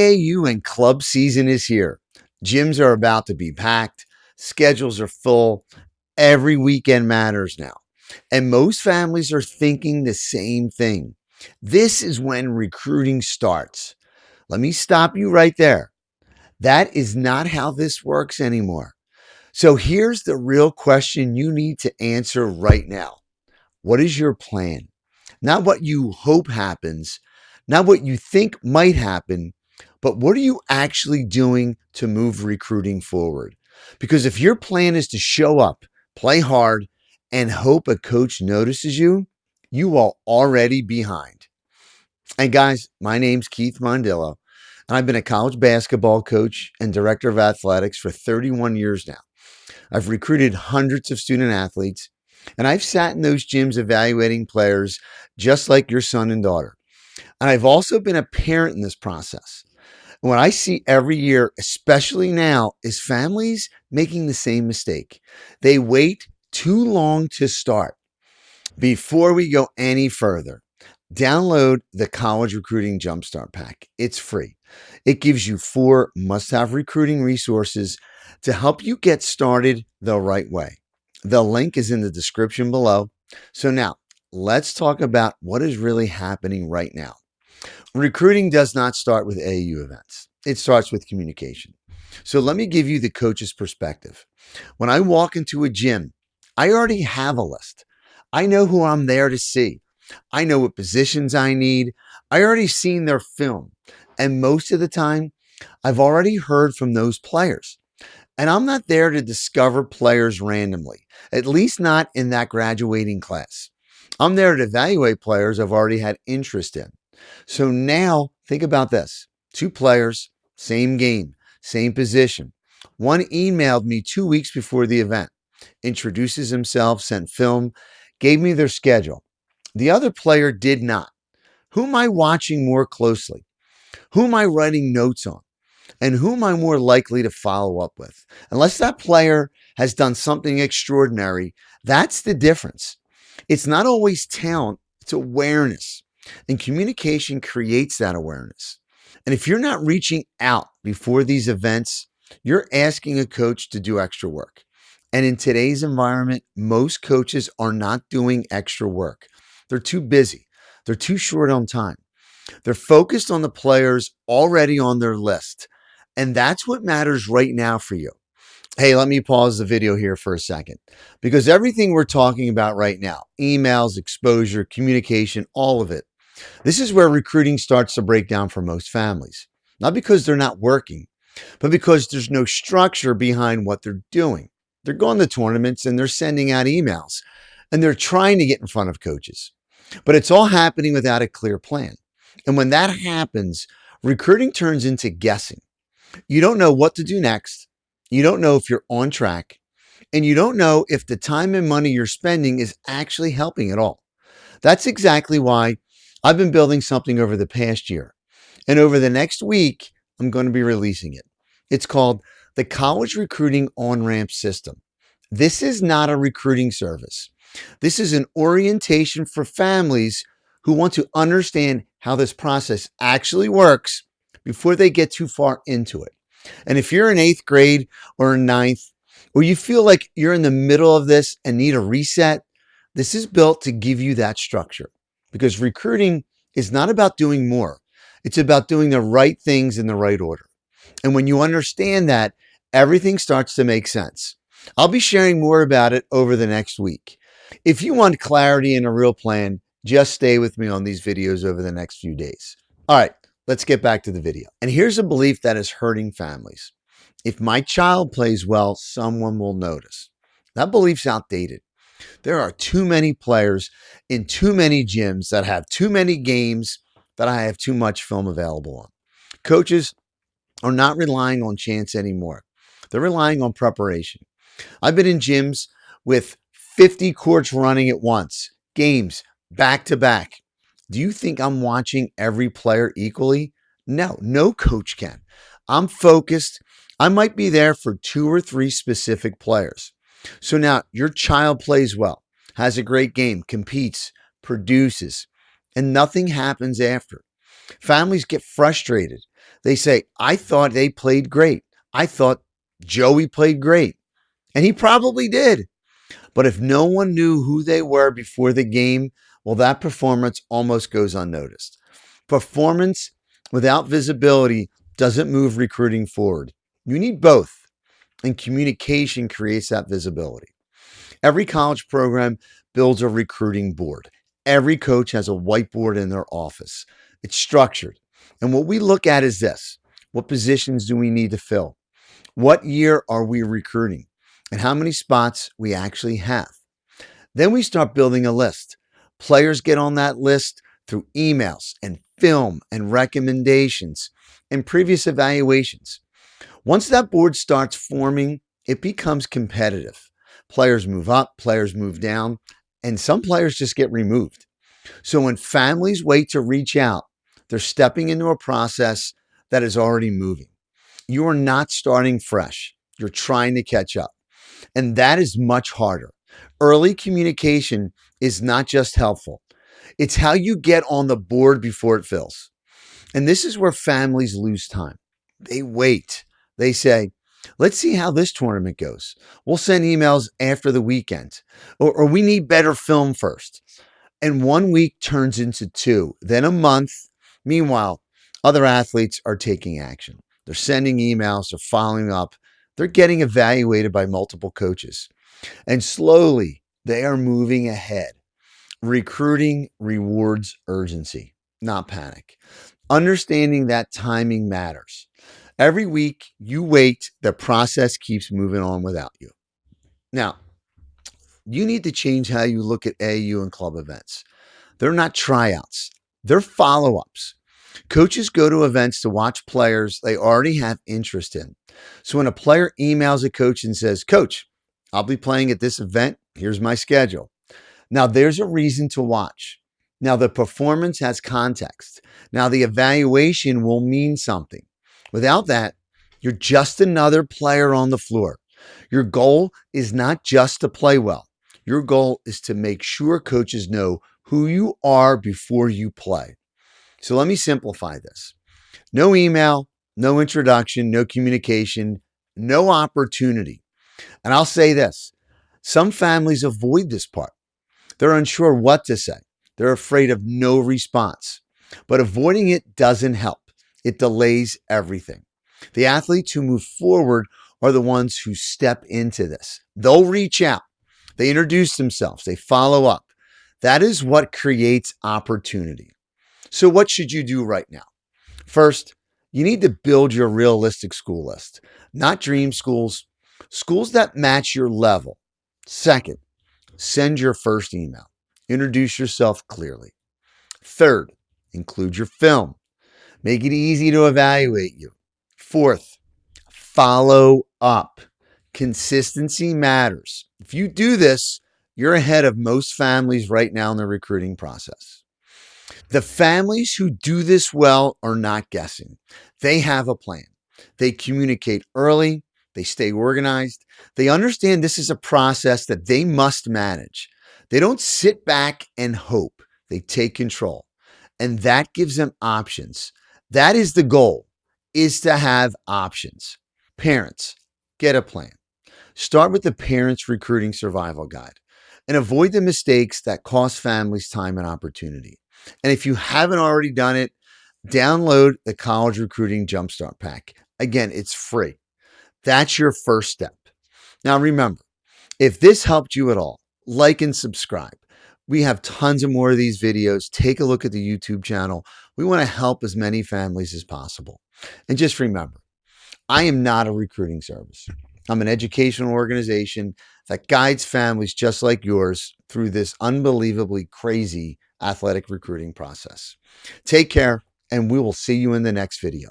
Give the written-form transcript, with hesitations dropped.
AAU and club season is here. Gyms are about to be packed, schedules are full, every weekend matters now. And most families are thinking the same thing. This is when recruiting starts. Let me stop you right there. That is not how this works anymore. So here's the real question you need to answer right now. What is your plan? Not what you hope happens, not what you think might happen, but what are you actually doing to move recruiting forward? Because if your plan is to show up, play hard, and hope a coach notices you, you are already behind. And guys, my name's Keith Mondillo, and I've been a college basketball coach and director of athletics for 31 years now. I've recruited hundreds of student athletes, and I've sat in those gyms evaluating players just like your son and daughter. And I've also been a parent in this process. And what I see every year, especially now, is families making the same mistake. They wait too long to start. Before we go any further, download the College Recruiting Jumpstart Pack. It's free. It gives you 4 must-have recruiting resources to help you get started the right way. The link is in the description below. So now, let's talk about what is really happening right now. Recruiting does not start with AAU events. It starts with communication. So let me give you the coach's perspective. When I walk into a gym, I already have a list. I know who I'm there to see. I know what positions I need. I already seen their film. And most of the time, I've already heard from those players. And I'm not there to discover players randomly, at least not in that graduating class. I'm there to evaluate players I've already had interest in. So now think about this. 2 players, same game, same position. One emailed me 2 weeks before the event, introduces himself, sent film, gave me their schedule. The other player did not. Who am I watching more closely? Who am I writing notes on? And who am I more likely to follow up with? Unless that player has done something extraordinary, that's the difference. It's not always talent, it's awareness. And communication creates that awareness. And if you're not reaching out before these events, you're asking a coach to do extra work. And in today's environment, most coaches are not doing extra work. They're too busy. They're too short on time. They're focused on the players already on their list. And that's what matters right now for you. Hey, let me pause the video here for a second, because everything we're talking about right now, emails, exposure, communication, all of it, this is where recruiting starts to break down for most families. Not because they're not working, but because there's no structure behind what they're doing. They're going to tournaments and they're sending out emails and they're trying to get in front of coaches, but it's all happening without a clear plan. And when that happens, recruiting turns into guessing. You don't know what to do next. You don't know if you're on track, and you don't know if the time and money you're spending is actually helping at all. That's exactly why I've been building something over the past year. And over the next week, I'm going to be releasing it. It's called the College Recruiting On-Ramp System. This is not a recruiting service. This is an orientation for families who want to understand how this process actually works before they get too far into it. And if you're in 8th grade or in 9th, or you feel like you're in the middle of this and need a reset, this is built to give you that structure, because recruiting is not about doing more. It's about doing the right things in the right order. And when you understand that, everything starts to make sense. I'll be sharing more about it over the next week. If you want clarity and a real plan, just stay with me on these videos over the next few days. All right, let's get back to the video. And here's a belief that is hurting families. If my child plays well, someone will notice. That belief's outdated. There are too many players in too many gyms that have too many games that I have too much film available on. Coaches are not relying on chance anymore. They're relying on preparation. I've been in gyms with 50 courts running at once, games back to back. Do you think I'm watching every player equally? No, no coach can. I'm focused. I might be there for 2 or 3 specific players. So now your child plays well, has a great game, competes, produces, and nothing happens after. Families get frustrated. They say, I thought they played great. I thought Joey played great. And he probably did. But if no one knew who they were before the game, well, that performance almost goes unnoticed. Performance without visibility doesn't move recruiting forward. You need both, and communication creates that visibility. Every college program builds a recruiting board. Every coach has a whiteboard in their office. It's structured. And what we look at is this: what positions do we need to fill? What year are we recruiting? And how many spots we actually have? Then we start building a list. Players get on that list through emails and film and recommendations and previous evaluations. Once that board starts forming, it becomes competitive. Players move up, players move down, and some players just get removed. So when families wait to reach out, they're stepping into a process that is already moving. You are not starting fresh. You're trying to catch up. And that is much harder. Early communication is not just helpful, it's how you get on the board before it fills. And this is where families lose time. They wait. They say, let's see how this tournament goes. We'll send emails after the weekend, or we need better film first. And 1 week turns into two, then a month. Meanwhile, other athletes are taking action. They're sending emails, they're following up, they're getting evaluated by multiple coaches. And slowly, they are moving ahead. Recruiting rewards urgency, not panic. Understanding that timing matters. Every week you wait, the process keeps moving on without you. Now, you need to change how you look at AAU and club events. They're not tryouts, they're follow ups. Coaches go to events to watch players they already have interest in. So when a player emails a coach and says, Coach, I'll be playing at this event, here's my schedule. Now, there's a reason to watch. Now, the performance has context. Now, the evaluation will mean something. Without that, you're just another player on the floor. Your goal is not just to play well. Your goal is to make sure coaches know who you are before you play. So let me simplify this: no email, no introduction, no communication, no opportunity. And I'll say this: some families avoid this part. They're unsure what to say. They're afraid of no response. But avoiding it doesn't help. It delays everything. The athletes who move forward are the ones who step into this. They'll reach out. They introduce themselves. They follow up. That is what creates opportunity. So what should you do right now? First, you need to build your realistic school list, not dream schools, schools that match your level. Second, send your first email. Introduce yourself clearly. Third, include your film. Make it easy to evaluate you. Fourth, follow up. Consistency matters. If you do this, you're ahead of most families right now in the recruiting process. The families who do this well are not guessing. They have a plan. They communicate early. They stay organized. They understand this is a process that they must manage. They don't sit back and hope. They take control. And that gives them options. That is the goal, is to have options. Parents, get a plan. Start with the Parents Recruiting Survival Guide and avoid the mistakes that cost families time and opportunity. And if you haven't already done it, download the College Recruiting Jumpstart Pack. Again, it's free. That's your first step. Now, remember, if this helped you at all, like and subscribe. We have tons of more of these videos. Take a look at the YouTube channel. We want to help as many families as possible. And just remember, I am not a recruiting service. I'm an educational organization that guides families just like yours through this unbelievably crazy athletic recruiting process. Take care, and we will see you in the next video.